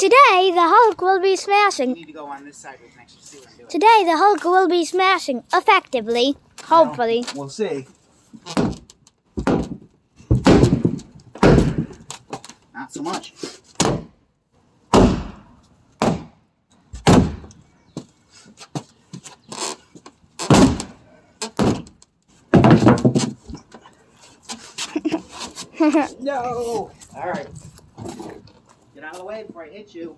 Today the Hulk will be smashing. You need to go on this side with next to see what I'm doing. Today the Hulk will be smashing effectively. Hopefully. Well, we'll see. Not so much. No! Alright. Get out of the way before I hit you.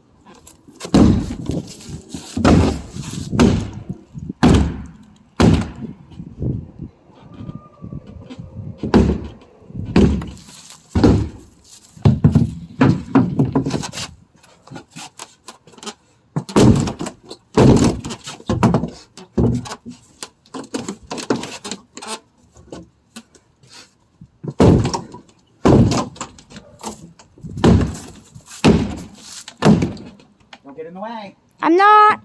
Don't get in the way. I'm not.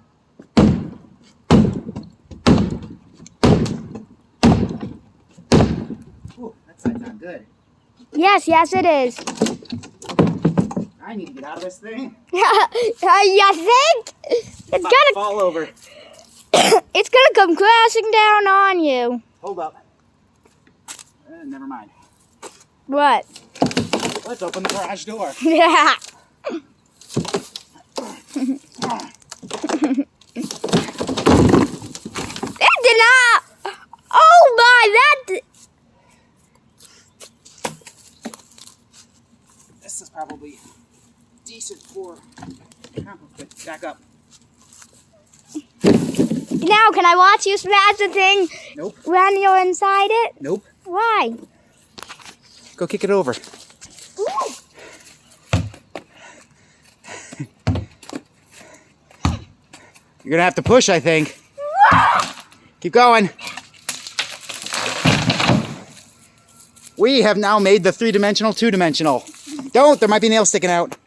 Ooh, that side's not good. Yes, it is. I need to get out of this thing. You think? It's I'm about to gonna fall over. it's gonna come crashing down on you. Hold up. Never mind. What? Let's open the garage door. Yeah. It did not. Oh my! This is probably decent for compost. Back up. Now, can I watch you smash the thing? Nope. When you're inside it? Nope. Why? Go kick it over. You're gonna have to push, I think. Keep going. We have now made the 3-dimensional 2-dimensional. Don't, there might be nails sticking out.